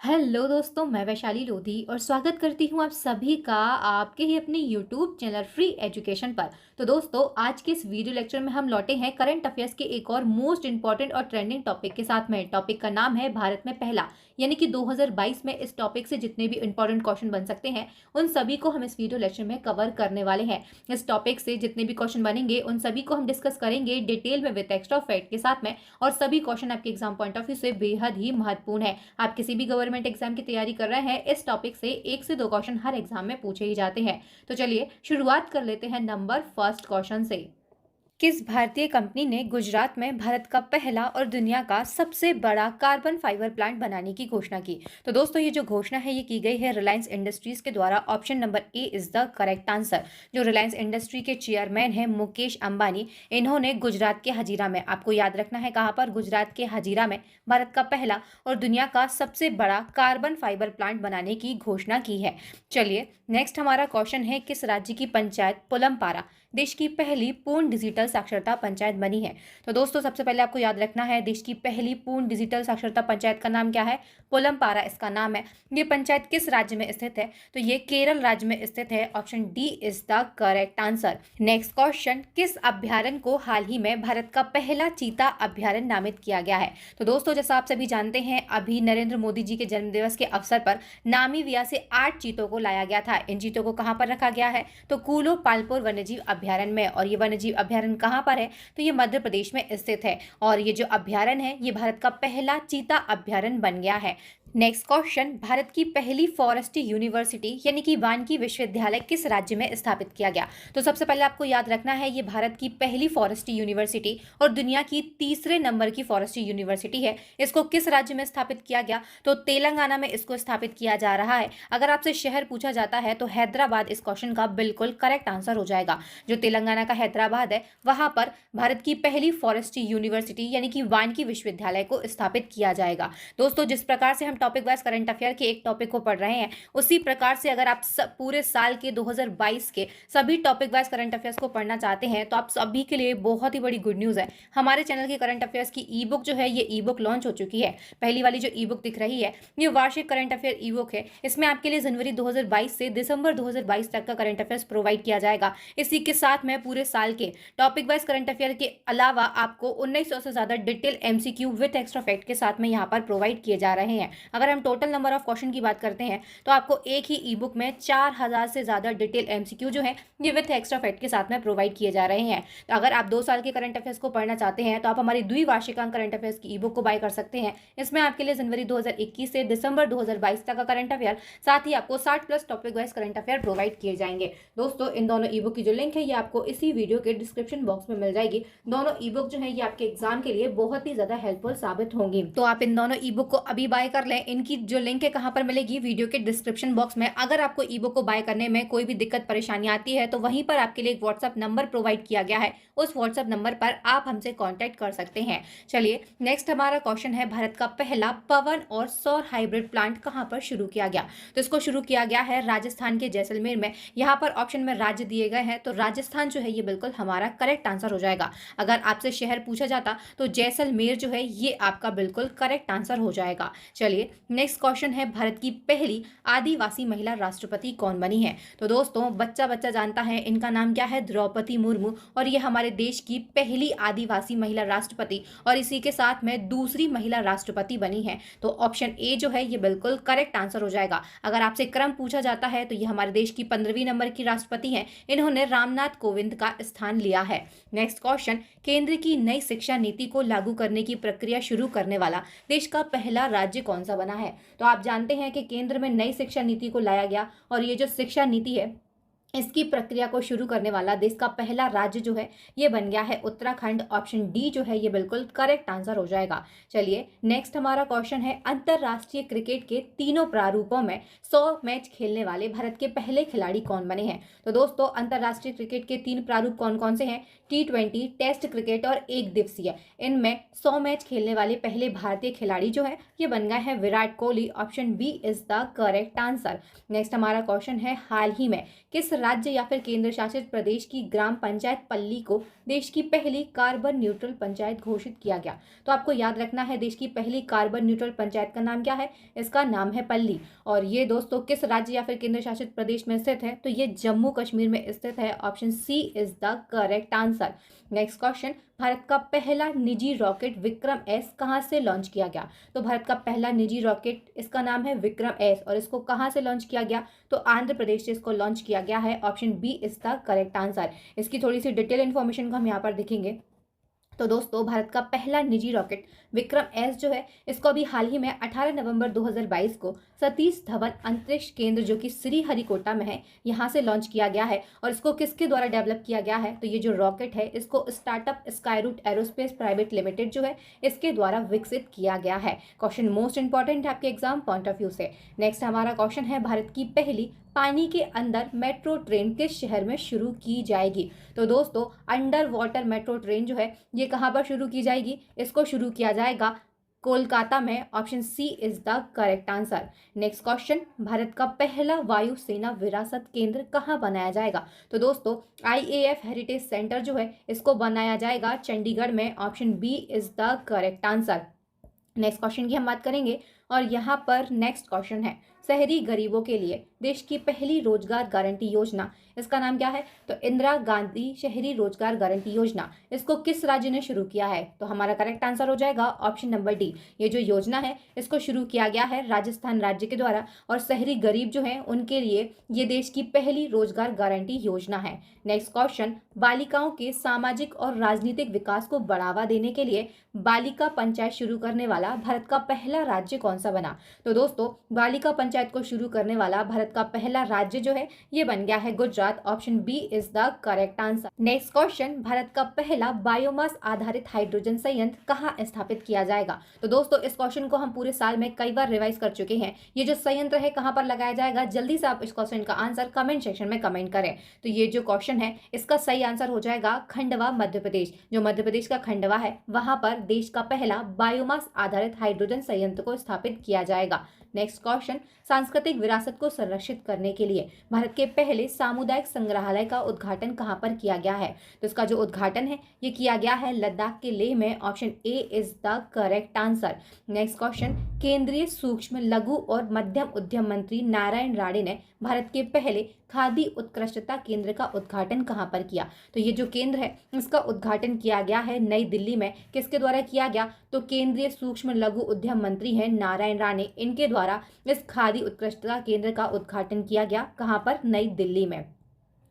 Hello दोस्तों, मैं वैशाली लोधी और स्वागत करती हूँ आप सभी का आपके ही अपने यूट्यूब चैनल फ्री एजुकेशन पर। तो दोस्तों, आज के इस वीडियो लेक्चर में हम लौटे हैं करंट अफेयर्स के एक और मोस्ट इंपॉर्टेंट और ट्रेंडिंग टॉपिक के साथ में। टॉपिक का नाम है भारत में पहला, यानी कि 2022 में इस टॉपिक से जितने भी इंपॉर्टेंट क्वेश्चन बन सकते हैं उन सभी को हम इस वीडियो लेक्चर में कवर करने वाले हैं। इस टॉपिक से जितने भी क्वेश्चन बनेंगे उन सभी को हम डिस्कस करेंगे डिटेल में विद एक्स्ट्रा फैक्ट के साथ में, और सभी क्वेश्चन आपके एग्जाम पॉइंट ऑफ व्यू से बेहद ही महत्वपूर्ण है। आप किसी भी गवर्नमेंट एग्जाम की तैयारी कर रहे हैं, इस टॉपिक से 1 से 2 क्वेश्चन हर एग्जाम में पूछे ही जाते हैं। तो चलिए शुरुआत कर लेते हैं नंबर फर्स्ट क्वेश्चन से। किस भारतीय कंपनी ने गुजरात में भारत का पहला और दुनिया का सबसे बड़ा कार्बन फाइबर प्लांट बनाने की घोषणा की? तो दोस्तों, ये जो घोषणा है ये की गई है रिलायंस इंडस्ट्रीज के द्वारा। Option number A is the correct answer. जो रिलायंस इंडस्ट्री के चेयरमैन है मुकेश अंबानी, इन्होंने गुजरात के हजीरा में, आपको याद रखना है कहाँ पर, गुजरात के हजीरा में भारत का पहला और दुनिया का सबसे बड़ा कार्बन फाइबर प्लांट बनाने की घोषणा की है। चलिए नेक्स्ट हमारा क्वेश्चन है, किस राज्य की पंचायत पोलमपारा देश की पहली पूर्ण डिजिटल साक्षरता पंचायत बनी है? तो दोस्तों, सबसे पहले आपको याद रखना है देश की पहली पूर्ण डिजिटल साक्षरता पंचायत का नाम क्या है? पोलमपारा इसका नाम है। ये पंचायत किस राज्य में स्थित है? तो ये केरल राज्य में स्थित है। Option D is the correct answer. Next question, किस अभ्यारण्य को हाल ही में भारत का पहला चीता अभ्यारण्य नामित किया गया है? तो दोस्तों, जैसा आप सभी जानते हैं, अभी नरेंद्र मोदी जी के जन्मदिवस के अवसर पर नामीबिया से 8 चीतों को लाया गया था। इन चीतों को कहां पर रखा गया है? तो कूलो पालपुर वन्यजीव अभ्यारण्य में। और ये वन्यजीव अभ्यारण्य कहां पर है? तो ये मध्य प्रदेश में स्थित है। और ये जो अभ्यारण्य है ये भारत का पहला चीता अभ्यारण्य बन गया है। नेक्स्ट क्वेश्चन, भारत की पहली फॉरेस्ट्री यूनिवर्सिटी यानी कि वानिकी विश्वविद्यालय किस राज्य में स्थापित किया गया? तो सबसे पहले आपको याद रखना है ये भारत की पहली फॉरेस्ट्री यूनिवर्सिटी और दुनिया की तीसरे नंबर की फॉरेस्ट्री यूनिवर्सिटी है। इसको किस राज्य में स्थापित किया गया? तो तेलंगाना में इसको स्थापित किया जा रहा है। अगर आपसे शहर पूछा जाता है तो हैदराबाद इस क्वेश्चन का बिल्कुल करेक्ट आंसर हो जाएगा। जो तेलंगाना का हैदराबाद है वहां पर भारत की पहली फॉरेस्ट्री यूनिवर्सिटी यानी कि वानिकी विश्वविद्यालय को स्थापित किया जाएगा। दोस्तों, जिस प्रकार से हम टॉपिक वाइज करंट अफेयर के एक टॉपिक को पढ़ रहे हैं, उसी प्रकार से अगर आप पूरे साल के 2022 के सभी टॉपिक वाइज करंट अफेयर्स को पढ़ना चाहते हैं तो आप सभी के लिए बहुत ही बड़ी गुड न्यूज़ है। हमारे चैनल की करंट अफेयर्स की ई बुक जो है ये ई बुक लॉन्च हो चुकी है। पहली वाली जो ई बुक दिख रही है ये वार्षिक करंट अफेयर ई बुक है। इसमें आपके लिए जनवरी 2022 से दिसंबर 2022 तक का करंट अफेयर्स प्रोवाइड किया जाएगा। इसी के साथ में पूरे साल के टॉपिक वाइज करंट अफेयर के अलावा आपको 1900 से ज्यादा detail MCQ with extra fact के साथ में यहाँ पर प्रोवाइड किए जा रहे हैं। अगर हम टोटल नंबर ऑफ क्वेश्चन की बात करते हैं तो आपको एक ही ई बुक में 4000 से ज्यादा डिटेल एमसीक्यू जो है ये विद एक्स्ट्रा फैक्ट के साथ में प्रोवाइड किए जा रहे हैं। तो अगर आप 2 साल के करंट अफेयर्स को पढ़ना चाहते हैं तो आप हमारी द्विवार्षिकांक करंट अफेयर्स की ई बुक को बाय कर सकते हैं। इसमें आपके लिए जनवरी 2021 से दिसंबर 2022 तक का करंट अफेयर, साथ ही आपको 60+ topic wise current affair provide किए जाएंगे। दोस्तों, इन दोनों ई बुक की जो लिंक है ये आपको इसी वीडियो के डिस्क्रिप्शन बॉक्स में मिल जाएगी। दोनों ई बुक जो है ये आपके एग्जाम के लिए बहुत ही ज्यादा हेल्पफुल साबित होंगी। तो आप इन दोनों ई बुक को अभी बाय कर लें। इनकी जो लिंक है कहां पर मिलेगी? वीडियो के डिस्क्रिप्शन बॉक्स में। अगर आपको ई बुक को बाय करने में कोई भी दिक्कत परेशानी आती है तो वहीं पर आपके लिए एक व्हाट्सएप नंबर प्रोवाइड किया गया है। उस व्हाट्सएप नंबर पर आप हमसे कांटेक्ट कर सकते हैं। चलिए नेक्स्ट हमारा क्वेश्चन है, भारत का पहला पवन और सौर हाइब्रिड प्लांट कहां पर शुरू किया गया? तो इसको शुरू किया गया है राजस्थान के जैसलमेर में। यहाँ पर ऑप्शन में राज्य दिए गए हैं तो राजस्थान जो है ये बिल्कुल हमारा करेक्ट आंसर हो जाएगा। अगर आपसे शहर पूछा जाता तो जैसलमेर जो है ये आपका बिल्कुल करेक्ट आंसर हो जाएगा। चलिए नेक्स्ट क्वेश्चन है, भारत की पहली आदिवासी महिला राष्ट्रपति कौन बनी है? तो दोस्तों, बच्चा बच्चा जानता है इनका नाम क्या है, द्रौपदी मुर्मू। और ये हमारे देश की पहली आदिवासी महिला राष्ट्रपति और इसी के साथ में दूसरी महिला राष्ट्रपति बनी है। तो ऑप्शन ए जो है ये बिल्कुल करेक्ट आंसर हो जाएगा। अगर आपसे क्रम पूछा जाता है तो ये हमारे देश की 15वीं नंबर की राष्ट्रपति हैं। इन्होंने रामनाथ कोविंद का स्थान लिया है। नेक्स्ट क्वेश्चन, केंद्र की नई शिक्षा नीति को लागू करने की प्रक्रिया शुरू करने वाला देश का पहला राज्य कौन सा बना है? तो आप जानते हैं कि केंद्र में नई शिक्षा नीति को लाया गया और ये जो शिक्षा नीति है इसकी प्रक्रिया को शुरू करने वाला देश का पहला राज्य जो है ये बन गया है उत्तराखंड। ऑप्शन डी जो है ये बिल्कुल करेक्ट आंसर हो जाएगा। चलिए नेक्स्ट हमारा क्वेश्चन है, अंतरराष्ट्रीय क्रिकेट के तीनों प्रारूपों में 100 मैच खेलने वाले भारत के पहले खिलाड़ी कौन बने हैं? तो दोस्तों, अंतरराष्ट्रीय क्रिकेट के 3 प्रारूप कौन कौन से हैं? T20, टेस्ट क्रिकेट और एक दिवसीय। इनमें 100 मैच खेलने वाले पहले भारतीय खिलाड़ी जो है ये बन गए हैं Virat Kohli. Option B is the correct answer. Next हमारा क्वेश्चन है, हाल ही में किस राज्य या फिर केंद्र शासित प्रदेश की ग्राम पंचायत पल्ली को देश की पहली कार्बन न्यूट्रल पंचायत घोषित किया गया? तो आपको याद रखना है, देश की पहली कार्बन न्यूट्रल पंचायत का नाम क्या है? इसका नाम है पल्ली। और ये दोस्तों किस राज्य या फिर केंद्र शासित प्रदेश में स्थित है? तो ये जम्मू कश्मीर में स्थित है। Option C is the correct answer. Next question, Bharat का पहला निजी रॉकेट विक्रम एस कहां से लॉन्च किया गया? तो भारत का पहला निजी रॉकेट, इसका नाम है विक्रम एस, और इसको कहां से लॉन्च किया गया? तो आंध्र प्रदेश से इसको लॉन्च किया गया है। Option B is the correct answer. इसकी थोड़ी सी डिटेल इन्फॉर्मेशन को हम यहाँ पर देखेंगे। तो दोस्तों भारत का पहला निजी रॉकेट विक्रम एस जो है, इसको अभी हाल ही में 18 नवंबर 2022 को सतीश धवन अंतरिक्ष केंद्र जो कि श्रीहरिकोटा में है, यहाँ से लॉन्च किया गया है। और इसको किसके द्वारा डेवलप किया गया है? तो ये जो रॉकेट है इसको startup Skyroot aerospace private limited जो है, इसके द्वारा विकसित किया गया है। क्वेश्चन मोस्ट इंपॉर्टेंट है आपके एग्जाम पॉइंट ऑफ व्यू से। नेक्स्ट हमारा क्वेश्चन है, भारत की पहली पानी के अंदर मेट्रो ट्रेन किस शहर में शुरू की जाएगी? तो दोस्तों अंडर वाटर मेट्रो ट्रेन जो है, ये कहाँ पर शुरू की जाएगी? इसको शुरू किया जाएगा कोलकाता में। Option C is the correct answer. Next question, Bharat का पहला वायुसेना विरासत केंद्र कहाँ बनाया जाएगा? तो दोस्तों IAF हेरिटेज सेंटर जो है, इसको बनाया जाएगा चंडीगढ़ में। Option B is the correct answer. Next question की हम बात करेंगे, और यहाँ पर नेक्स्ट क्वेश्चन है, शहरी गरीबों के लिए देश की पहली रोजगार गारंटी योजना, इसका नाम क्या है? तो इंदिरा गांधी शहरी रोजगार गारंटी योजना, इसको किस राज्य ने शुरू किया है? तो हमारा करेक्ट आंसर हो जाएगा ऑप्शन नंबर डी। ये जो योजना है इसको शुरू किया गया है राजस्थान राज्य के द्वारा, और शहरी गरीब जो हैं उनके लिए ये देश की पहली रोजगार गारंटी योजना है। नेक्स्ट क्वेश्चन, बालिकाओं के सामाजिक और राजनीतिक विकास को बढ़ावा देने के लिए बालिका पंचायत शुरू करने वाला भारत का पहला राज्य कौन सा बना? तो दोस्तों बालिका पंचायत को शुरू करने वाला भारत का पहला राज्य जो है, ये बन गया है Gujarat. Option B is the correct answer. Next question, Bharat का पहला बायोमास आधारित हाइड्रोजन संयंत्र कहाँ स्थापित किया जाएगा? तो दोस्तों इस क्वेश्चन को हम पूरे साल में कई बार रिवाइज कर चुके हैं। ये जो संयंत्र है कहाँ पर लगाया जाएगा? जल्दी से आप इस क्वेश्चन का आंसर कमेंट सेक्शन में कमेंट करें। तो ये जो क्वेश्चन है इसका सही आंसर हो जाएगा खंडवा मध्य प्रदेश। जो मध्य प्रदेश का खंडवा है, वहां पर देश का पहला बायोमास आधारित हाइड्रोजन संयंत्र को स्थापित किया जाएगा। नेक्स्ट क्वेश्चन, सांस्कृतिक विरासत को संरक्षित करने के लिए भारत के पहले सामुदायिक संग्रहालय का उद्घाटन कहां पर किया गया है? तो इसका जो उद्घाटन है ये किया गया है लद्दाख के लेह में। Option A is the correct answer. Next question, केंद्रीय सूक्ष्म लघु और मध्यम उद्यम मंत्री नारायण राणे ने भारत के पहले खादी उत्कृष्टता केंद्र का उद्घाटन कहां पर किया? तो ये जो केंद्र है इसका उद्घाटन किया गया है नई दिल्ली में। किसके द्वारा किया गया? तो केंद्रीय सूक्ष्म लघु उद्यम मंत्री हैं नारायण राणे, इनके द्वारा इस खादी उत्कृष्टता केंद्र का उद्घाटन किया गया। कहां पर? नई दिल्ली में।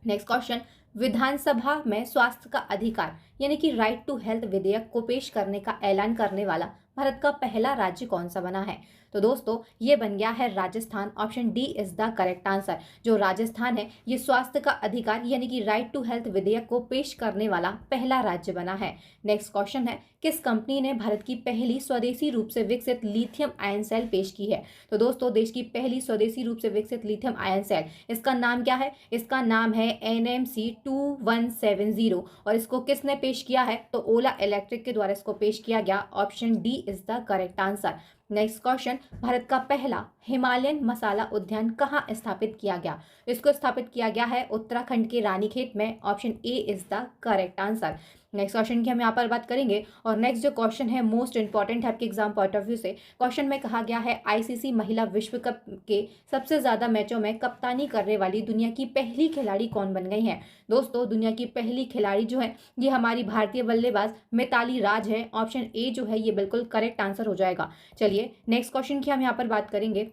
नेक्स्ट क्वेश्चन, विधानसभा में स्वास्थ्य का अधिकार यानी कि राइट टू हेल्थ विधेयक को पेश करने का ऐलान करने वाला भारत का पहला राज्य कौन सा बना है? तो दोस्तों ये बन गया है Rajasthan. Option D is the correct answer. जो राजस्थान है ये स्वास्थ्य का अधिकार यानी कि राइट टू हेल्थ विधेयक को पेश करने वाला पहला राज्य बना है। नेक्स्ट क्वेश्चन है, किस कंपनी ने भारत की पहली स्वदेशी रूप से विकसित लिथियम आयन सेल पेश की है? तो दोस्तों देश की पहली स्वदेशी रूप से विकसित लिथियम आयन सेल, इसका नाम क्या है? इसका नाम है NMC 2170। और इसको किसने पेश किया है? तो ओला इलेक्ट्रिक के द्वारा इसको पेश किया गया। Option D is the correct answer. Next question, Bharat का पहला हिमालयन मसाला उद्यान कहाँ स्थापित किया गया? इसको स्थापित किया गया है उत्तराखंड के रानीखेत में। Option A is the correct answer. Next question की हम यहाँ पर बात करेंगे, और नेक्स्ट जो क्वेश्चन है मोस्ट इंपॉर्टेंट है आपके एग्जाम पॉइंट ऑफ व्यू से। क्वेश्चन में कहा गया है ICC महिला विश्व कप के सबसे ज्यादा मैचों में कप्तानी करने वाली दुनिया की पहली खिलाड़ी कौन बन गई है? दोस्तों दुनिया की पहली खिलाड़ी जो है ये हमारी भारतीय बल्लेबाज मिताली राज है। ऑप्शन ए जो है ये बिल्कुल करेक्ट आंसर हो जाएगा। चलिए नेक्स्ट क्वेश्चन की हम यहाँ पर बात करेंगे,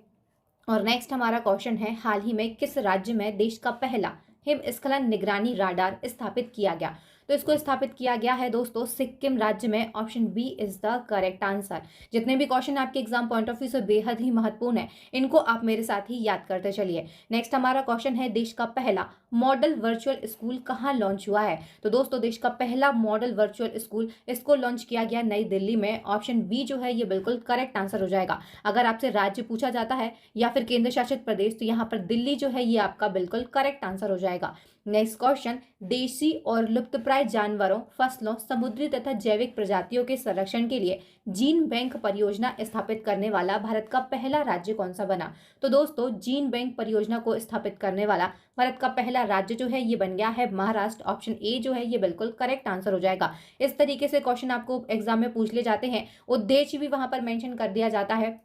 और नेक्स्ट हमारा क्वेश्चन है, हाल ही में किस राज्य में देश का पहला हिमस्खलन निगरानी राडार स्थापित किया गया? तो इसको स्थापित किया गया है दोस्तों सिक्किम राज्य में। Option B is the correct answer. जितने भी क्वेश्चन आपके एग्जाम पॉइंट ऑफ व्यू से बेहद ही महत्वपूर्ण है, इनको आप मेरे साथ ही याद करते चलिए। नेक्स्ट हमारा क्वेश्चन है, देश का पहला मॉडल वर्चुअल स्कूल कहाँ लॉन्च हुआ है? तो दोस्तों देश का पहला मॉडल वर्चुअल स्कूल, इसको लॉन्च किया गया नई दिल्ली में। ऑप्शन बी जो है ये बिल्कुल करेक्ट आंसर हो जाएगा। अगर आपसे राज्य पूछा जाता है या फिर केंद्र शासित प्रदेश, तो यहाँ पर दिल्ली जो है ये आपका बिल्कुल करेक्ट आंसर हो जाएगा। नेक्स्ट क्वेश्चन, देशी और लुप्तप्राय जानवरों, फसलों, समुद्री तथा जैविक प्रजातियों के संरक्षण के लिए जीन बैंक परियोजना स्थापित करने वाला भारत का पहला राज्य कौन सा बना? तो दोस्तों, जीन बैंक परियोजना को स्थापित करने वाला भारत का पहला राज्य जो है ये बन गया है महाराष्ट्र। ऑप्शन ए जो है ये बिल्कुल करेक्ट आंसर हो जाएगा। इस तरीके से क्वेश्चन आपको एग्जाम में पूछ ले जाते हैं, उद्देश्य भी वहां पर मेंशन कर दिया जाता है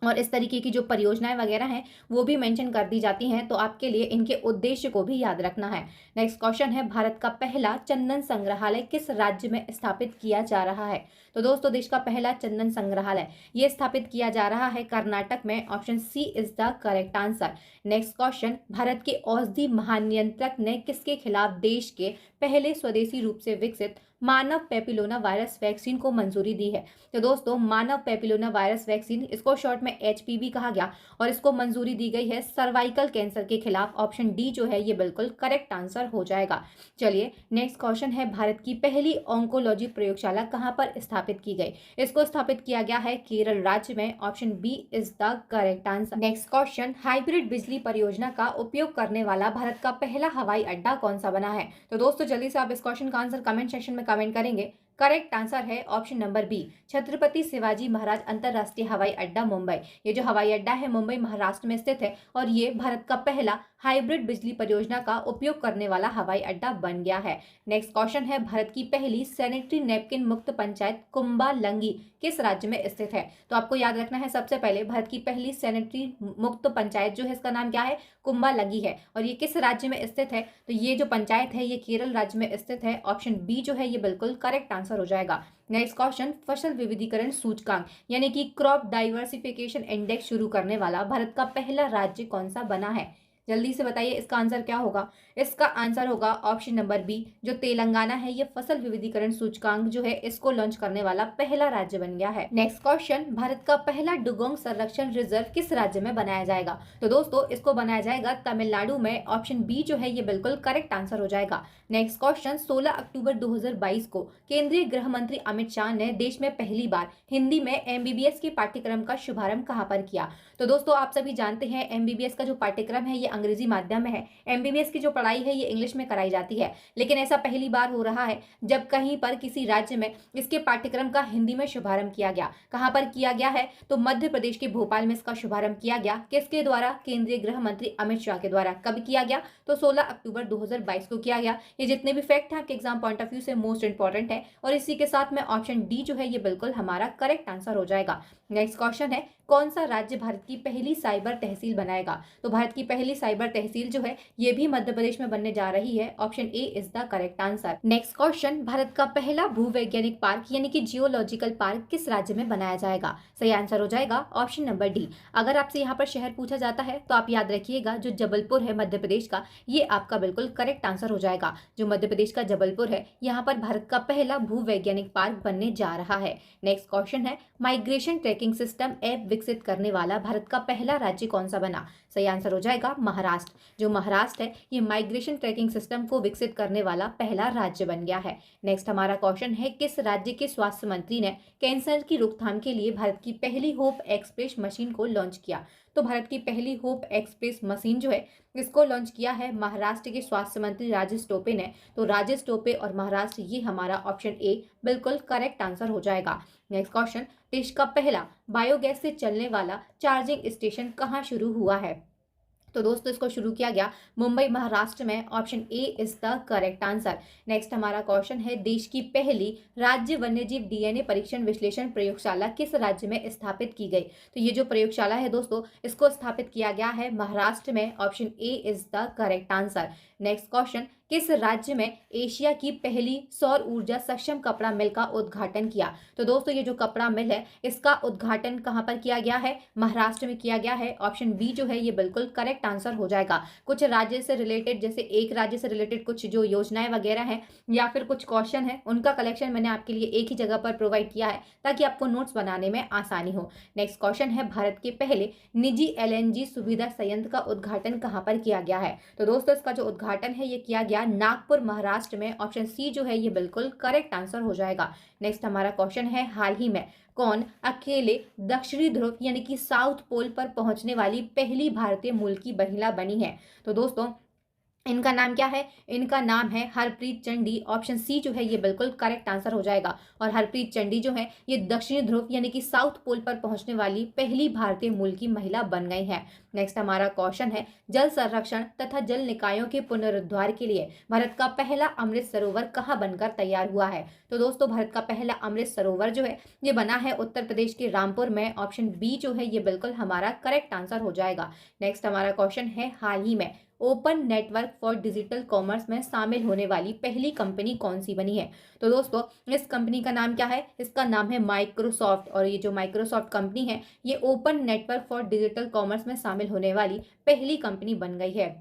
और इस तरीके की जो परियोजनाएं वगैरह हैं वो भी मेंशन कर दी जाती हैं, तो आपके लिए इनके उद्देश्य को भी याद रखना है। नेक्स्ट क्वेश्चन है, भारत का पहला चंदन संग्रहालय किस राज्य में स्थापित किया जा रहा है? तो दोस्तों, देश का पहला चंदन संग्रहालय ये स्थापित किया जा रहा है कर्नाटक में। Option C is the correct answer. Next question, Bharat के औषधि महानियंत्रक ने किसके खिलाफ देश के पहले स्वदेशी रूप से विकसित मानव पेपिलोना वायरस वैक्सीन को मंजूरी दी है? तो दोस्तों, मानव पेपिलोना वायरस वैक्सीन, इसको शॉर्ट में एचपीवी कहा गया, और इसको मंजूरी दी गई है सर्वाइकल कैंसर के खिलाफ। ऑप्शन डी जो है ये बिल्कुल करेक्ट आंसर हो जाएगा। चलिए, नेक्स्ट क्वेश्चन है, भारत की पहली ऑन्कोलॉजी प्रयोगशाला कहां पर स्थापित की गई? इसको स्थापित किया गया है केरल राज्य में। Option B is the correct answer. Next question, hybrid बिजली परियोजना का उपयोग करने वाला भारत का पहला हवाई अड्डा कौन सा बना है? तो दोस्तों, जल्दी से आप इस क्वेश्चन का आंसर कमेंट सेक्शन में कमेंट करेंगे। करेक्ट आंसर है option number B, Chhatrapati Shivaji Maharaj अंतरराष्ट्रीय हवाई अड्डा मुंबई। ये जो हवाई अड्डा है मुंबई महाराष्ट्र में स्थित है और ये भारत का पहला हाइब्रिड बिजली परियोजना का उपयोग करने वाला हवाई अड्डा बन गया है। नेक्स्ट क्वेश्चन है, भारत की पहली सैनिटरी नैपकिन मुक्त पंचायत कुंबालंगी किस राज्य में स्थित है? तो आपको याद रखना है, सबसे पहले भारत की पहली सैनिटरी मुक्त पंचायत जो है इसका नाम क्या है? कुंबालंगी है। और ये किस राज्य में स्थित है? तो ये जो पंचायत है ये केरल राज्य में स्थित है। ऑप्शन बी जो है ये बिल्कुल करेक्ट आंसर हो जाएगा। नेक्स्ट क्वेश्चन, फसल विविधीकरण सूचकांक यानी कि क्रॉप डाइवर्सिफिकेशन इंडेक्स शुरू करने वाला भारत का पहला राज्य कौन सा बना है? जल्दी से बताइए इसका आंसर क्या होगा? इसका आंसर होगा ऑप्शन नंबर बी, जो तेलंगाना है ये फसल विविधीकरण सूचकांक जो है इसको लॉन्च करने वाला पहला राज्य बन गया है। नेक्स्ट क्वेश्चन, भारत का पहला डुगोंग संरक्षण रिजर्व किस राज्य में बनाया जाएगा? तो दोस्तों, इसको बनाया जाएगा तमिलनाडु में। ऑप्शन बी जो है ये बिल्कुल करेक्ट आंसर हो जाएगा। नेक्स्ट क्वेश्चन, 16 अक्टूबर 2022 को केंद्रीय गृह मंत्री अमित शाह ने देश में पहली बार हिंदी में एमबीबीएस के पाठ्यक्रम का शुभारंभ कहां पर किया? तो दोस्तों, आप सभी जानते हैं एमबीबीएस का जो पाठ्यक्रम है ये अंग्रेजी माध्यम में है। एमबीबीएस की जो पढ़ाई है ये इंग्लिश में कराई जाती है, लेकिन ऐसा पहली बार हो रहा है जब कहीं पर किसी राज्य में इसके पाठ्यक्रम का हिंदी में शुभारंभ किया गया। कहां पर किया गया है? तो मध्य प्रदेश के भोपाल में इसका शुभारंभ किया गया। किसके द्वारा? केंद्रीय गृह मंत्री अमित शाह के द्वारा। कब किया गया? तो 16 अक्टूबर 2022 को किया गया। ये जितने भी फैक्ट हैं आपके एग्जाम पॉइंट ऑफ व्यू से मोस्ट इंपॉर्टेंट है, और इसी के साथ में ऑप्शन डी जो है ये बिल्कुल हमारा करेक्ट आंसर हो जाएगा। नेक्स्ट क्वेश्चन है, कौन सा राज्य भारत की पहली साइबर तहसील बनाएगा? तो भारत की पहली साइबर तहसील जो है ये भी मध्य प्रदेश में बनने जा रही है। Option A is the correct answer. Next question, Bharat का पहला भूवैज्ञानिक पार्क यानी कि जियोलॉजिकल पार्क किस राज्य में बनाया जाएगा? सही आंसर हो जाएगा ऑप्शन नंबर डी। अगर आपसे यहाँ पर शहर पूछा जाता है तो आप याद रखिएगा जो जबलपुर है मध्य प्रदेश का, ये आपका बिल्कुल करेक्ट आंसर हो जाएगा। जो मध्य प्रदेश का जबलपुर है, यहाँ पर भारत का पहला भूवैज्ञानिक पार्क बनने जा रहा है। नेक्स्ट क्वेश्चन है, माइग्रेशन ट्रैकिंग सिस्टम ऐप विकसित करने वाला भारत का पहला राज्य कौन सा बना? सही आंसर हो जाएगा महाराष्ट्र। जो महाराष्ट्र है ये माइग्रेशन ट्रैकिंग सिस्टम को विकसित करने वाला पहला राज्य बन गया है। नेक्स्ट हमारा क्वेश्चन है, किस राज्य के स्वास्थ्य मंत्री ने कैंसर की रोकथाम के लिए भारत की पहली होप एक्सप्रेस मशीन को लॉन्च किया? तो भारत की पहली होप एक्सप्रेस मशीन जो है इसको लॉन्च किया है महाराष्ट्र के स्वास्थ्य मंत्री राजेश टोपे ने। तो राजेश टोपे और महाराष्ट्र, ये हमारा ऑप्शन ए बिल्कुल करेक्ट आंसर हो जाएगा। नेक्स्ट क्वेश्चन, देश का पहला बायोगैस से चलने वाला चार्जिंग स्टेशन कहाँ शुरू हुआ है? तो दोस्तों, इसको शुरू किया गया मुंबई महाराष्ट्र में। Option A is the correct answer. Next हमारा क्वेश्चन है, देश की पहली राज्य वन्यजीव डीएनए परीक्षण विश्लेषण प्रयोगशाला किस राज्य में स्थापित की गई? तो ये जो प्रयोगशाला है दोस्तों, इसको स्थापित किया गया है महाराष्ट्र में। Option A is the correct answer. Next question, किस राज्य में एशिया की पहली सौर ऊर्जा सक्षम कपड़ा मिल का उद्घाटन किया? तो दोस्तों, ये जो कपड़ा मिल है इसका उद्घाटन कहां पर किया गया है? महाराष्ट्र में किया गया है। ऑप्शन बी जो है ये बिल्कुल करेक्ट आंसर हो जाएगा। कुछ राज्य से रिलेटेड, जैसे एक राज्य से रिलेटेड कुछ जो योजनाएं वगैरह हैं या फिर कुछ क्वेश्चन है, उनका कलेक्शन मैंने आपके लिए एक ही जगह पर प्रोवाइड किया है ताकि आपको नोट्स बनाने में आसानी हो। नेक्स्ट क्वेश्चन है, भारत के पहले निजी एलएनजी सुविधा संयंत्र का उद्घाटन कहां पर किया गया है? तो दोस्तों, इसका जो उद्घाटन है ये किया गया नागपुर महाराष्ट्र में। ऑप्शन सी जो है ये बिल्कुल करेक्ट आंसर हो जाएगा। नेक्स्ट हमारा क्वेश्चन है, हाल ही में कौन अकेले दक्षिणी ध्रुव यानी कि साउथ पोल पर पहुंचने वाली पहली भारतीय मूल की महिला बनी है? तो दोस्तों, इनका नाम क्या है? इनका नाम है हरप्रीत चंडी। ऑप्शन सी जो है ये बिल्कुल करेक्ट आंसर हो जाएगा। और हरप्रीत चंडी जो है ये दक्षिणी ध्रुव यानी कि साउथ पोल पर पहुंचने वाली पहली भारतीय मूल की महिला बन गई है। नेक्स्ट हमारा क्वेश्चन है, जल संरक्षण तथा जल निकायों के पुनरुद्धार के लिए भारत का पहला अमृत सरोवर कहाँ बनकर तैयार हुआ है? तो दोस्तों भारत का पहला अमृत सरोवर जो है ये बना है उत्तर प्रदेश के रामपुर में। ऑप्शन बी जो है ये बिल्कुल हमारा करेक्ट आंसर हो जाएगा। नेक्स्ट हमारा क्वेश्चन है, हाल ही में open network for digital commerce में शामिल होने वाली पहली कंपनी कौन सी बनी है? तो दोस्तों इस कंपनी का नाम क्या है? इसका नाम है माइक्रोसॉफ्ट। और ये जो माइक्रोसॉफ्ट कंपनी है ये open network for digital commerce में शामिल होने वाली पहली कंपनी बन गई है।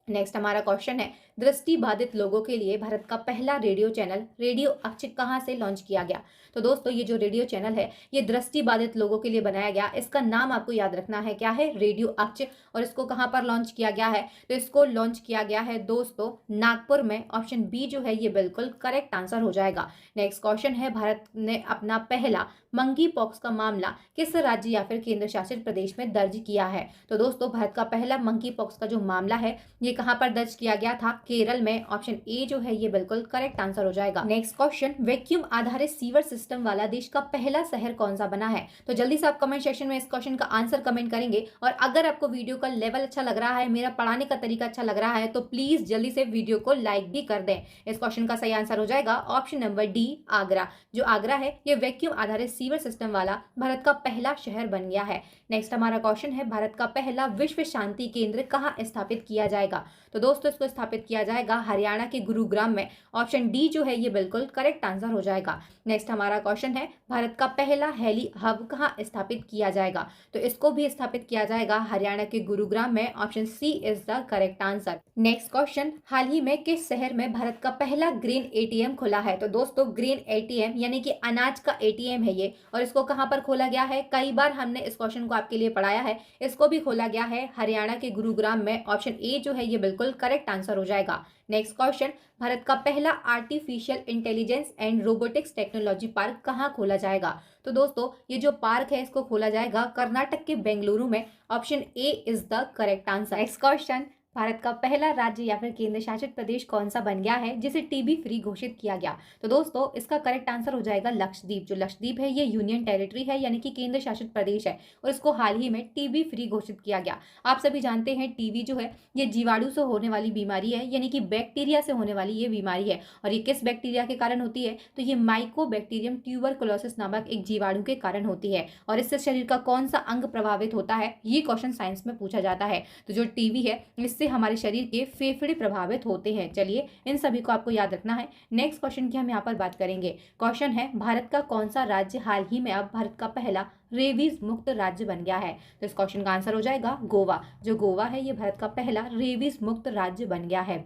नेक्स्ट हमारा क्वेश्चन है, दृष्टि बाधित लोगों के लिए भारत का पहला रेडियो चैनल रेडियो अक्ष कहाँ से लॉन्च किया गया? तो दोस्तों ये जो रेडियो चैनल है ये दृष्टि बाधित लोगों के लिए बनाया गया। इसका नाम आपको याद रखना है, क्या है? रेडियो अक्ष। और इसको कहाँ पर लॉन्च किया गया है? तो इसको लॉन्च किया गया है दोस्तों नागपुर में। ऑप्शन बी जो है ये बिल्कुल करेक्ट आंसर हो जाएगा। नेक्स्ट क्वेश्चन है, भारत ने अपना पहला मंकी पॉक्स का मामला किस राज्य या फिर केंद्र शासित प्रदेश में दर्ज किया है? तो दोस्तों भारत का पहला मंकी पॉक्स का जो मामला है ये कहां पर दर्ज किया गया था? केरल में। ऑप्शन ए जो है ये बिल्कुल करेक्ट आंसर हो जाएगा। नेक्स्ट क्वेश्चन, वैक्यूम आधारित सीवर सिस्टम वाला देश का पहला शहर कौन सा बना है? तो जल्दी से आप कमेंट सेक्शन में इस क्वेश्चन का आंसर कमेंट करेंगे। और अगर आपको वीडियो का लेवल अच्छा लग रहा है, मेरा पढ़ाने का तरीका अच्छा लग रहा है, तो प्लीज जल्दी से वीडियो को लाइक भी कर दें। इस क्वेश्चन का सही आंसर हो जाएगा ऑप्शन नंबर डी, आगरा। जो आगरा है ये वैक्यूम आधारित सीवर सिस्टम वाला भारत का पहला शहर बन गया है। नेक्स्ट हमारा क्वेश्चन है, भारत का पहला विश्व शांति केंद्र कहाँ स्थापित किया जाएगा? तो दोस्तों इसको स्थापित किया जाएगा हरियाणा के गुरुग्राम में। ऑप्शन डी जो है ये बिल्कुल करेक्ट आंसर हो जाएगा। नेक्स्ट हमारा क्वेश्चन है, भारत का पहला हेली हब कहाँ स्थापित किया जाएगा? तो इसको भी स्थापित किया जाएगा हरियाणा के गुरुग्राम में। Option C is the correct answer. Next question, हाल ही में किस शहर में भारत का पहला ग्रेन एटीएम खुला है? तो दोस्तों ग्रेन एटीएम यानी कि अनाज का एटीएम है ये। और इसको कहां पर खोला गया है? कई बार हमने इस क्वेश्चन को आपके लिए पढ़ाया है। इसको भी खोला गया है हरियाणा के गुरुग्राम में। ऑप्शन ए जो है ये बिल्कुल करेक्ट आंसर हो जाएगा। नेक्स्ट क्वेश्चन, भारत का पहला artificial intelligence and robotics technology park कहां खोला जाएगा? तो दोस्तों ये जो पार्क है इसको खोला जाएगा कर्नाटक के बेंगलुरु में। Option A is the correct answer. Next question, Bharat का पहला राज्य या फिर केंद्र शासित प्रदेश कौन सा बन गया है जिसे टीबी फ्री घोषित किया गया? तो दोस्तों इसका करेक्ट आंसर हो जाएगा लक्षद्वीप। जो लक्षद्वीप है ये यूनियन टेरिटरी है यानी कि केंद्र शासित प्रदेश है। और इसको हाल ही में टीबी फ्री घोषित किया गया। आप सभी जानते हैं टीबी जो है ये जीवाणु से होने वाली बीमारी है, यानी कि बैक्टीरिया से होने वाली ये बीमारी है। और ये किस बैक्टीरिया के कारण होती है? तो ये माइकोबैक्टीरियम ट्यूबरकुलोसिस नामक एक जीवाणु के कारण होती है। और इससे शरीर का कौन सा अंग प्रभावित होता है, ये क्वेश्चन साइंस में पूछा जाता है। तो जो टीबी है इससे हमारे शरीर के फेफड़े प्रभावित होते हैं। चलिए इन सभी को आपको याद रखना है। नेक्स्ट क्वेश्चन की हम यहाँ पर बात करेंगे। क्वेश्चन है, भारत का कौन सा राज्य हाल ही में अब भारत का पहला रेबीज मुक्त राज्य बन गया है? तो इस क्वेश्चन का आंसर हो जाएगा गोवा। जो गोवा है ये भारत का पहला रेबीज मुक्त राज्य बन गया है।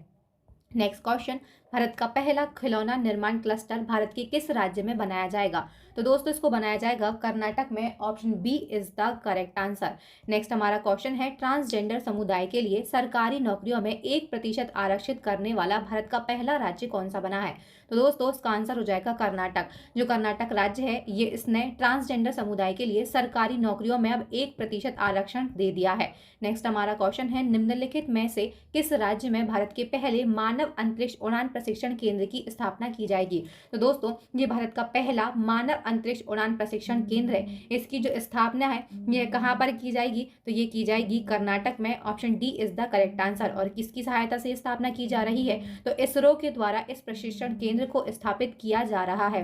नेक्स्ट क्वेश्चन, भारत का पहला खिलौना निर्माण क्लस्टर भारत के किस राज्य में बनाया जाएगा? तो दोस्तों इसको बनाया जाएगा कर्नाटक में। Option B is the correct answer. Next हमारा क्वेश्चन है, ट्रांसजेंडर समुदाय के लिए सरकारी नौकरियों में 1% आरक्षित करने वाला भारत का पहला राज्य कौन सा बना है? तो दोस्तों इसका आंसर हो जाएगा कर्नाटक। जो कर्नाटक राज्य है ये इसने ट्रांसजेंडर समुदाय के लिए सरकारी नौकरियों में अब 1% आरक्षण दे दिया है। नेक्स्ट हमारा क्वेश्चन है, निम्नलिखित में से किस राज्य में भारत के पहले मानव अंतरिक्ष उड़ान प्रशिक्षण केंद्र की स्थापना की जाएगी? तो दोस्तों ये भारत का पहला मानव अंतरिक्ष उड़ान प्रशिक्षण केंद्र है। इसकी जो स्थापना है ये कहाँ पर की जाएगी? तो ये की जाएगी कर्नाटक में। Option D is the correct answer. और किसकी सहायता से स्थापना की जा रही है? तो इसरो के द्वारा इस प्रशिक्षण केंद्र को स्थापित किया जा रहा है।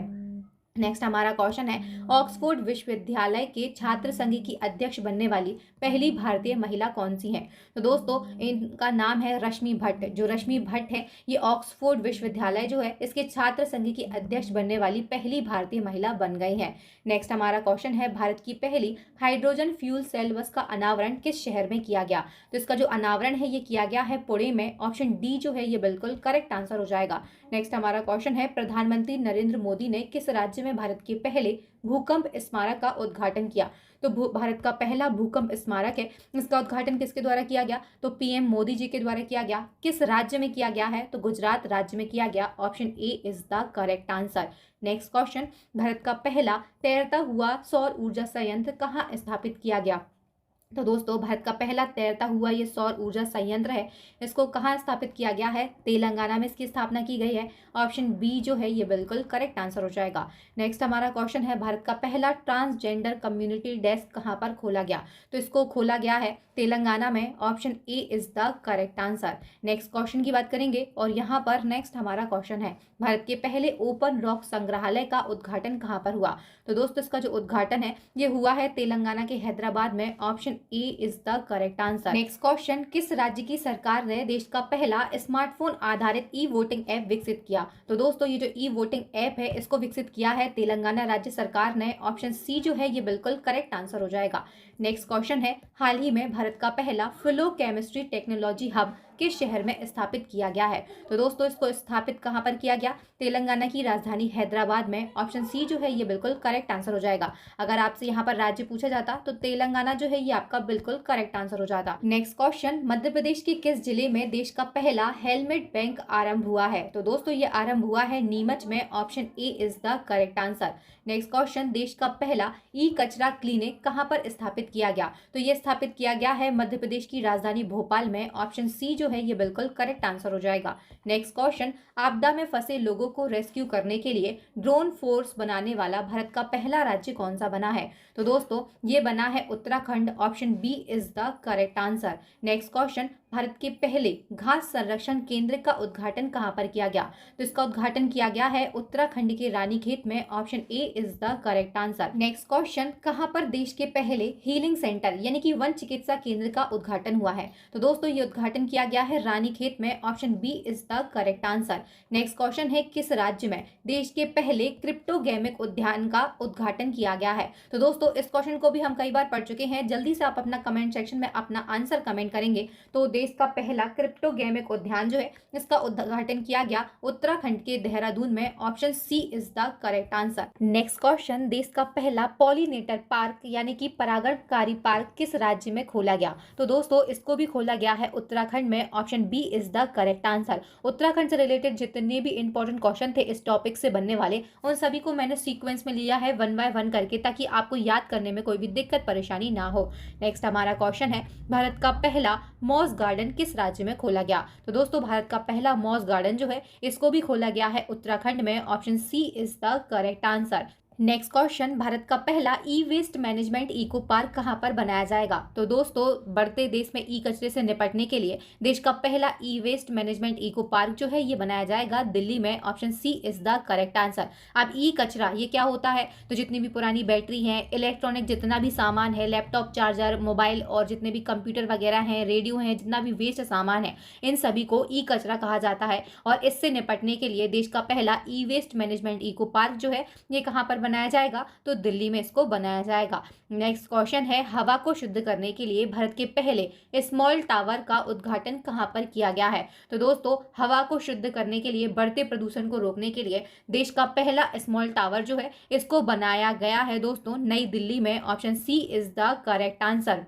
नेक्स्ट हमारा क्वेश्चन है, ऑक्सफोर्ड विश्वविद्यालय के छात्र संघ की अध्यक्ष बनने वाली पहली भारतीय महिला कौन सी है? तो दोस्तों इनका नाम है रश्मि भट्ट। जो रश्मि भट्ट है ये ऑक्सफोर्ड विश्वविद्यालय जो है इसके छात्र संघ की अध्यक्ष बनने वाली पहली भारतीय महिला बन गई है। नेक्स्ट हमारा क्वेश्चन है, भारत की पहली हाइड्रोजन फ्यूल सेल बस का अनावरण किस शहर में किया गया? तो इसका जो अनावरण है ये किया गया है पुणे में। ऑप्शन डी जो है ये बिल्कुल करेक्ट आंसर हो जाएगा। नेक्स्ट हमारा क्वेश्चन है, प्रधानमंत्री नरेंद्र मोदी ने किस राज्य में भारत के पहले भूकंप स्मारक का उद्घाटन किया? तो भारत का पहला भूकंप स्मारक है, इसका उद्घाटन किसके द्वारा किया गया? तो पीएम मोदी जी के द्वारा किया गया। किस राज्य में किया गया है? तो गुजरात राज्य में किया गया। Option A is the correct answer. Next question, Bharat का पहला तैरता हुआ सौर ऊर्जा संयंत्र कहाँ स्थापित किया गया? तो दोस्तों भारत का पहला तैरता हुआ ये सौर ऊर्जा संयंत्र है, इसको कहाँ स्थापित किया गया है? तेलंगाना में इसकी स्थापना की गई है। ऑप्शन बी जो है ये बिल्कुल करेक्ट आंसर हो जाएगा। नेक्स्ट हमारा क्वेश्चन है, भारत का पहला ट्रांसजेंडर कम्युनिटी डेस्क कहाँ पर खोला गया? तो इसको खोला गया है तेलंगाना में। Option A is the correct answer. Next question की बात करेंगे और यहाँ पर नेक्स्ट हमारा क्वेश्चन है, भारत के पहले ओपन रॉक संग्रहालय का उद्घाटन कहाँ पर हुआ? तो दोस्तों इसका जो उद्घाटन है ये हुआ है तेलंगाना के हैदराबाद में। Option A is the correct answer. Next question, किस राज्य की सरकार ने देश का पहला स्मार्टफोन आधारित ई वोटिंग ऐप विकसित किया? तो दोस्तों ये जो ई वोटिंग ऐप है इसको विकसित किया है तेलंगाना राज्य सरकार ने। ऑप्शन सी जो है ये बिल्कुल करेक्ट आंसर हो जाएगा। नेक्स्ट क्वेश्चन है, हाल ही में भारत का पहला फ्लो केमिस्ट्री टेक्नोलॉजी हब किस शहर में स्थापित किया गया है? तो दोस्तों इसको स्थापित कहां पर किया गया? तेलंगाना की राजधानी हैदराबाद में। ऑप्शन सी जो है ये बिल्कुल करेक्ट आंसर हो जाएगा। अगर आपसे यहाँ पर राज्य पूछा जाता तो तेलंगाना जो है ये आपका बिल्कुल करेक्ट आंसर हो जाता। नेक्स्ट क्वेश्चन, मध्य प्रदेश के किस जिले में देश का पहला हेलमेट बैंक आरंभ हुआ है? तो दोस्तों ये आरंभ हुआ है नीमच में। Option A is the correct answer. Next question, देश का पहला ई कचरा क्लिनिक कहां पर स्थापित किया गया? तो ये स्थापित किया गया है मध्य प्रदेश की राजधानी भोपाल में। ऑप्शन सी जो है ये बिल्कुल करेक्ट आंसर हो जाएगा। नेक्स्ट क्वेश्चन, आपदा में फंसे लोगों को रेस्क्यू करने के लिए ड्रोन फोर्स बनाने वाला भारत का पहला राज्य कौन सा बना है? तो दोस्तों ये बना है Uttarakhand. Option B is the correct answer. Next question, Bharat के पहले घास संरक्षण केंद्र का उद्घाटन कहां पर किया गया? तो इसका उद्घाटन किया गया है उत्तराखंड के रानीखेत में। Option A is the correct answer. Next question, कहां पर देश के पहले हीलिंग सेंटर यानी कि वन चिकित्सा केंद्र का उद्घाटन हुआ है? तो दोस्तों ये उद्घाटन किया गया है रानीखेत में। Option B is the correct answer. Next question है, किस राज्य में देश के पहले क्रिप्टोगेमिक उद्यान का उद्घाटन किया गया है? तो दोस्तों इस क्वेश्चन को भी हम कई बार पढ़ चुके हैं। जल्दी से आप अपना कमेंट सेक्शन में अपना आंसर कमेंट करेंगे। तो देश का पहला क्रिप्टोगेमिक उद्यान जो है इसका उद्घाटन किया गया उत्तराखंड के देहरादून में। Option C is the correct answer. Next question, देश का पहला पॉलिनेटर पार्क यानी कि परागणकारी पार्क किस राज्य में खोला गया? तो दोस्तों इसको भी खोला गया है उत्तराखंड में। Option B is the correct answer. Uttarakhand से रिलेटेड जितने भी इंपॉर्टेंट क्वेश्चन थे इस टॉपिक से बनने वाले, उन सभी को मैंने सीक्वेंस में लिया है 1 बाय 1 करके, ताकि आपको याद करने में कोई भी दिक्कत परेशानी ना हो। नेक्स्ट हमारा क्वेश्चन है, भारत का पहला मॉस गार्डन किस राज्य में खोला गया? तो दोस्तों भारत का पहला मॉस गार्डन जो है इसको भी खोला गया है उत्तराखंड में। Option C is the correct answer. Next question, Bharat का पहला e waste management eco park कहां पर बनाया जाएगा? तो दोस्तों बढ़ते देश में ई कचरे से निपटने के लिए देश का पहला e waste management eco park जो है ये बनाया जाएगा दिल्ली में। Option C is the correct answer. अब ई कचरा ये क्या होता है? तो जितनी भी पुरानी बैटरी है, इलेक्ट्रॉनिक जितना भी सामान है, लैपटॉप, चार्जर, मोबाइल और जितने भी कंप्यूटर वगैरह हैं, रेडियो हैं, जितना भी वेस्ट सामान है, इन सभी को ई कचरा कहा जाता है। और इससे निपटने के लिए देश का पहला e waste management eco park जो है ये कहां पर बनाया जाएगा? तो दिल्ली में इसको बनाया जाएगा। नेक्स्ट क्वेश्चन है, हवा को शुद्ध करने के लिए भारत के पहले स्मॉल टावर का उद्घाटन कहां पर किया गया है? तो दोस्तों हवा को शुद्ध करने के लिए, बढ़ते प्रदूषण को रोकने के लिए देश का पहला स्मॉल टावर जो है इसको बनाया गया है दोस्तों नई दिल्ली में। Option C is the correct answer.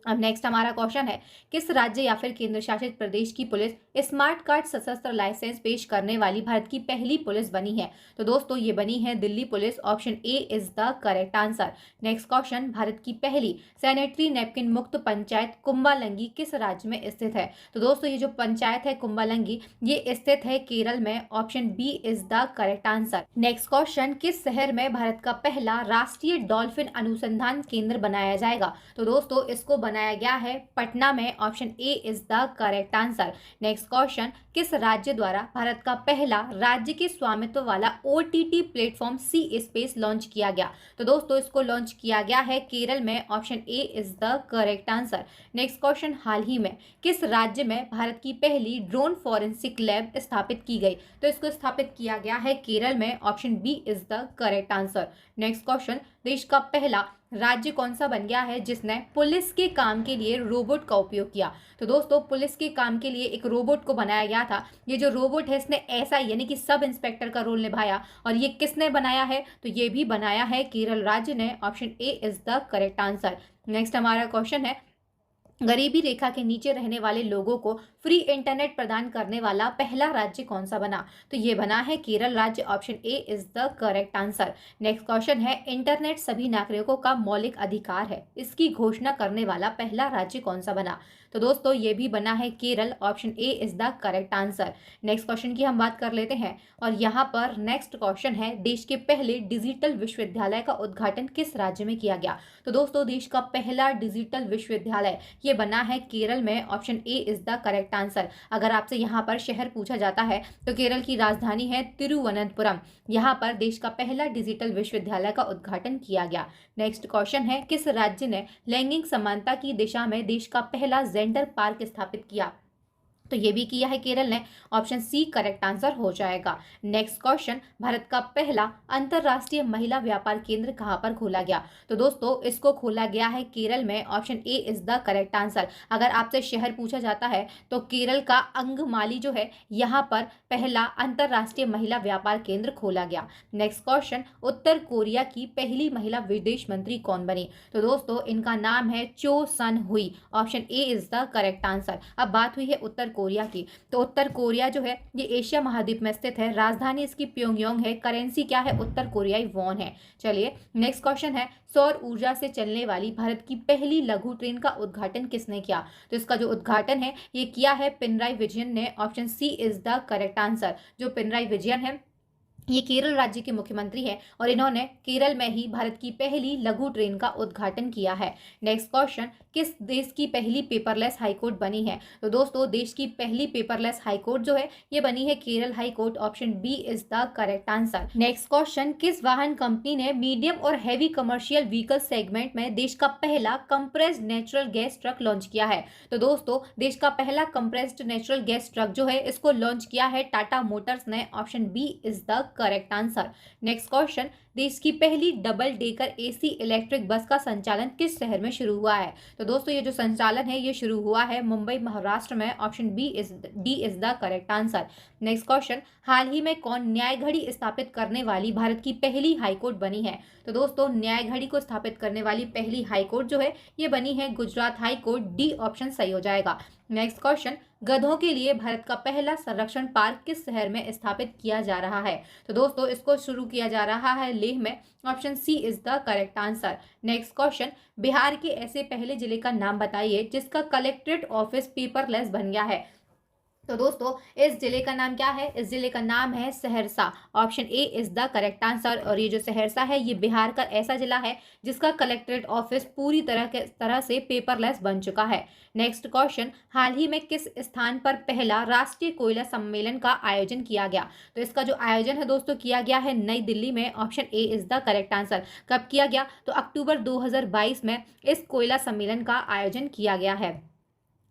अब नेक्स्ट हमारा क्वेश्चन है, किस राज्य या फिर केंद्र शासित प्रदेश की पुलिस स्मार्ट कार्ड सशस्त्र लाइसेंस पेश करने वाली भारत की पहली पुलिस बनी है? तो दोस्तों ये बनी है Delhi police. Option A is the correct answer. Next question, Bharat की पहली सैनिटरी नैपकिन मुक्त पंचायत कुंबालंगी किस राज्य में स्थित है? तो दोस्तों ये जो पंचायत है कुंबालंगी ये स्थित है केरल में। Option B is the correct answer. Next question, किस शहर में भारत का पहला राष्ट्रीय डॉल्फिन अनुसंधान केंद्र बनाया जाएगा? तो दोस्तों इसको बनाया गया है पटना में। Option A is the correct answer. Next question, किस राज्य द्वारा भारत का पहला राज्य के स्वामित्व वाला ओटीटी प्लेटफॉर्म सी स्पेस लॉन्च किया गया? तो दोस्तों इसको लॉन्च किया गया है केरल में। Option A is the correct answer. Next question, हाल ही में किस राज्य में भारत की पहली ड्रोन फॉरेंसिक लैब स्थापित की गई? तो इसको स्थापित किया गया है केरल में। Option B is the correct answer. Next question, देश का पहला राज्य कौन सा बन गया है जिसने पुलिस के काम के लिए रोबोट का उपयोग किया? तो दोस्तों पुलिस के काम के लिए एक रोबोट को बनाया गया था। ये जो रोबोट है इसने एसआई यानी कि सब इंस्पेक्टर का रोल निभाया। और ये किसने बनाया है? तो ये भी बनाया है केरल राज्य ने। Option A is the correct answer. Next हमारा क्वेश्चन है, गरीबी रेखा के नीचे रहने वाले लोगों को फ्री इंटरनेट प्रदान करने वाला पहला राज्य कौन सा बना? तो ये बना है केरल राज्य। Option A is the correct answer. Next question है, इंटरनेट सभी नागरिकों का मौलिक अधिकार है, इसकी घोषणा करने वाला पहला राज्य कौन सा बना? तो दोस्तों ये भी बना है Kerala. Option A is the correct answer. Next question की हम बात कर लेते हैं और यहाँ पर नेक्स्ट क्वेश्चन है, देश के पहले डिजिटल विश्वविद्यालय का उद्घाटन किस राज्य में किया गया? तो दोस्तों देश का पहला डिजिटल विश्वविद्यालय ये बना है केरल में। Option A is the correct answer. अगर आपसे यहाँ पर शहर पूछा जाता है तो केरल की राजधानी है तिरुवनंतपुरम। यहाँ पर देश का पहला डिजिटल विश्वविद्यालय का उद्घाटन किया गया। नेक्स्ट क्वेश्चन है, किस राज्य ने लैंगिक समानता की दिशा में देश का पहला जेंडर पार्क स्थापित किया? तो ये भी किया है केरल ने। ऑप्शन सी करेक्ट आंसर हो जाएगा। नेक्स्ट क्वेश्चन, भारत का पहला अंतरराष्ट्रीय महिला व्यापार केंद्र कहाँ पर खोला गया? तो दोस्तों इसको खोला गया है केरल में। Option A is the correct answer. अगर आपसे शहर पूछा जाता है तो केरल का अंगमाली जो है यहाँ पर पहला अंतरराष्ट्रीय महिला व्यापार केंद्र खोला गया। नेक्स्ट क्वेश्चन, उत्तर कोरिया की पहली महिला विदेश मंत्री कौन बनी? तो दोस्तों इनका नाम है चो सन हुई। Option A is the correct answer. अब बात हुई है उत्तर कोरिया की, तो उत्तर कोरिया जो है ये एशिया महाद्वीप में स्थित है। राजधानी इसकी प्योंगयांग है। करेंसी क्या है? उत्तर कोरियाई वॉन है। चलिए नेक्स्ट क्वेश्चन है, सौर ऊर्जा से चलने वाली भारत की पहली लघु ट्रेन का उद्घाटन किसने किया? तो इसका जो उद्घाटन है ये किया है पिनराई विजयन ने। Option C is the correct answer. जो पिनराई विजयन है ये केरल राज्य के मुख्यमंत्री हैं और इन्होंने केरल में ही भारत की पहली लघु ट्रेन का उद्घाटन किया है। नेक्स्ट क्वेश्चन, किस देश की पहली पेपरलेस हाईकोर्ट बनी है? तो दोस्तों देश की पहली पेपरलेस हाईकोर्ट जो है ये बनी है Kerala high court. Option B is the correct answer. Next question, किस वाहन कंपनी ने मीडियम और हैवी कमर्शियल व्हीकल सेगमेंट में देश का पहला compressed natural gas truck launch किया है? तो दोस्तों देश का पहला कंप्रेस्ड नेचुरल गैस ट्रक जो है इसको लॉन्च किया है टाटा मोटर्स ने। Option B is the correct answer. Next question, देश की पहली double decker AC electric bus का संचालन किस शहर में शुरू हुआ है? तो दोस्तों ये जो संचालन है ये शुरू हुआ है मुंबई महाराष्ट्र में। Option D is the correct answer. Next question, हाल ही में कौन न्याय घड़ी स्थापित करने वाली भारत की पहली हाईकोर्ट बनी है? तो दोस्तों न्याय घड़ी को स्थापित करने वाली पहली हाईकोर्ट जो है ये बनी है गुजरात हाईकोर्ट। डी ऑप्शन सही हो जाएगा। नेक्स्ट क्वेश्चन, गधों के लिए भारत का पहला संरक्षण पार्क किस शहर में स्थापित किया जा रहा है? तो दोस्तों इसको शुरू किया जा रहा है लेह में। Option C is the correct answer. Next question, Bihar के ऐसे पहले जिले का नाम बताइए जिसका कलेक्ट्रेट ऑफिस पेपरलेस बन गया है। तो दोस्तों इस जिले का नाम क्या है? इस जिले का नाम है Saharsa. Option A is the correct answer. और ये जो सहरसा है ये बिहार का ऐसा जिला है जिसका कलेक्ट्रेट ऑफिस पूरी तरह से पेपरलेस बन चुका है। नेक्स्ट क्वेश्चन, हाल ही में किस स्थान पर पहला राष्ट्रीय कोयला सम्मेलन का आयोजन किया गया? तो इसका जो आयोजन है दोस्तों किया गया है नई दिल्ली में। Option A is the correct answer. कब किया गया? तो अक्टूबर 2022 में इस कोयला सम्मेलन का आयोजन किया गया है।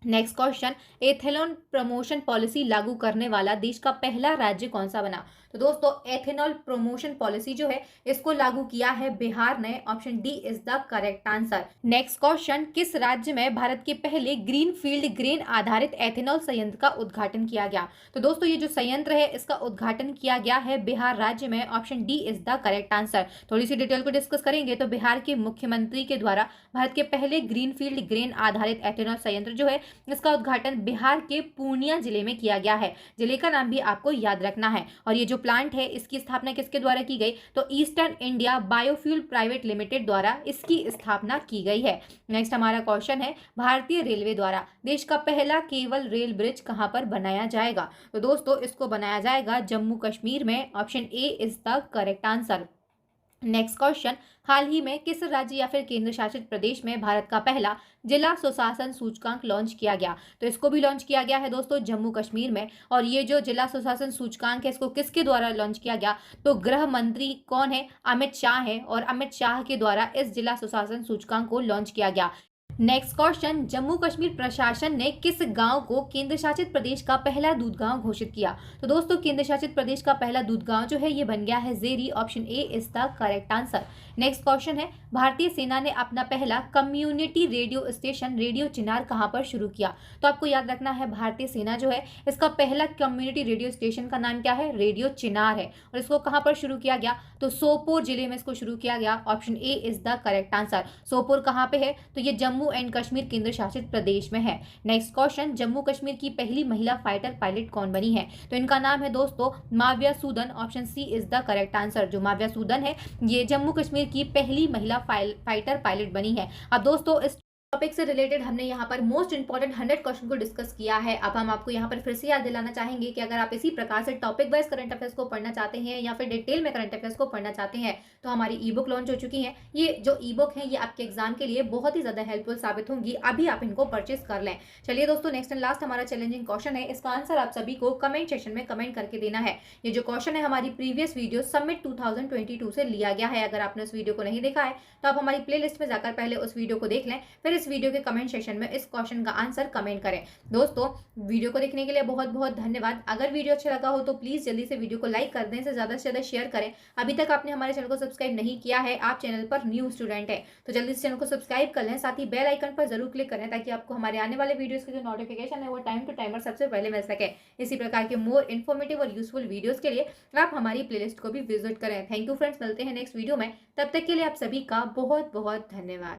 Next question, ethanol promotion policy लागू करने वाला देश का पहला राज्य कौन सा बना? तो दोस्तों एथेनॉल प्रमोशन पॉलिसी जो है इसको लागू किया है बिहार ने। Option D is the correct answer. Next question, किस राज्य में भारत के पहले ग्रीन फील्ड ग्रेन आधारित एथेनॉल संयंत्र का उद्घाटन किया गया? तो दोस्तों ये जो संयंत्र है इसका उद्घाटन किया गया है बिहार राज्य में। Option D is the correct answer. थोड़ी सी डिटेल को डिस्कस करेंगे तो बिहार के मुख्यमंत्री के द्वारा भारत के पहले ग्रीन फील्ड ग्रेन आधारित एथेनॉल संयंत्र जो है इसका उद्घाटन बिहार के पूर्णिया जिले में किया गया है। जिले का नाम भी आपको याद रखना है। और ये जो प्लांट है इसकी स्थापना किसके द्वारा की गई? तो eastern India biofuel private limited द्वारा इसकी स्थापना की गई है। नेक्स्ट हमारा क्वेश्चन है, भारतीय रेलवे द्वारा देश का पहला केबल रेल ब्रिज कहां पर बनाया जाएगा? तो दोस्तों इसको बनाया जाएगा जम्मू कश्मीर में। Option A is the correct answer. Next question, हाल ही में किस राज्य या फिर केंद्र शासित प्रदेश में भारत का पहला जिला सुशासन सूचकांक लॉन्च किया गया? तो इसको भी लॉन्च किया गया है दोस्तों जम्मू कश्मीर में। और ये जो जिला सुशासन सूचकांक है इसको किसके द्वारा लॉन्च किया गया? तो गृह मंत्री कौन है? अमित शाह है। और अमित शाह के द्वारा इस जिला सुशासन सूचकांक को लॉन्च किया गया। नेक्स्ट क्वेश्चन, जम्मू कश्मीर प्रशासन ने किस गांव को केंद्र शासित प्रदेश का पहला दूध गांव घोषित किया? तो दोस्तों केंद्र शासित प्रदेश का पहला दूध गांव जो है ये बन गया है Jerry. Option A is the correct answer. Next question है, भारतीय सेना ने अपना पहला कम्युनिटी रेडियो स्टेशन रेडियो चिनार कहां पर शुरू किया? तो आपको याद रखना है भारतीय सेना जो है इसका पहला कम्युनिटी रेडियो स्टेशन का नाम क्या है? रेडियो चिनार है। और इसको कहां पर शुरू किया गया? तो सोपोर जिले में इसको शुरू किया गया। Option A is the correct answer. Sopore कहां पे है? तो ये जम्मू जम्मू एंड कश्मीर केंद्र शासित प्रदेश में है? नेक्स्ट क्वेश्चन, जम्मू कश्मीर की पहली महिला फाइटर पायलट कौन बनी है? तो इनका नाम है दोस्तों Mavya Sudan. Option C is the correct answer. जो माव्या सूदन है ये जम्मू कश्मीर की पहली महिला फाइटर पायलट बनी है। अब दोस्तों इस टॉपिक से रिलेटेड हमने यहाँ पर मोस्ट इंपॉर्टेंट 100 क्वेश्चन को डिस्कस किया है। अब हम आपको यहाँ पर फिर से याद दिलाना चाहेंगे कि अगर आप इसी प्रकार से टॉपिक वाइज करंट अफेयर्स को पढ़ना चाहते हैं या फिर डिटेल में करंट अफेयर्स को पढ़ना चाहते हैं तो हमारी ई बुक लॉन्च हो चुकी है। ये जो ई बुक है ये आपके एग्जाम के लिए बहुत ही ज्यादा हेल्पफुल साबित होंगी। अभी आप इनको परचेस कर लें। चलिए दोस्तों, नेक्स्ट एंड लास्ट हमारा चैलेंजिंग क्वेश्चन है। इसका आंसर आप सभी को कमेंट सेक्शन में कमेंट करके देना है। ये जो क्वेश्चन है हमारी प्रीवियस वीडियो समिट 2022 से लिया गया है। अगर आपने उस वीडियो को नहीं देखा है तो आप हमारी प्लेलिस्ट में जाकर पहले उस वीडियो को देख लें, फिर इस वीडियो के कमेंट सेक्शन में इस क्वेश्चन का आंसर कमेंट करें। दोस्तों वीडियो को देखने के लिए बहुत बहुत धन्यवाद। अगर वीडियो अच्छा लगा हो तो प्लीज जल्दी से वीडियो को लाइक कर दें, से ज्यादा शेयर करें। अभी तक आपने हमारे चैनल को सब्सक्राइब नहीं किया है, आप चैनल पर न्यू स्टूडेंट है तो जल्दी से चैनल को सब्सक्राइब कर लें। साथ ही बेल आइकन पर जरूर क्लिक करें ताकि आपको हमारे आने वाले वीडियोस की जो नोटिफिकेशन है वो टाइम टू टाइम और सबसे पहले मिल सके। इसी प्रकार के मोर इन्फॉर्मेटिव और यूजफुल वीडियोस के लिए आप हमारी प्लेलिस्ट को भी विजिट करें। थैंक यू फ्रेंड्स, मिलते हैं नेक्स्ट वीडियो में। तब तक के लिए आप सभी का बहुत बहुत धन्यवाद।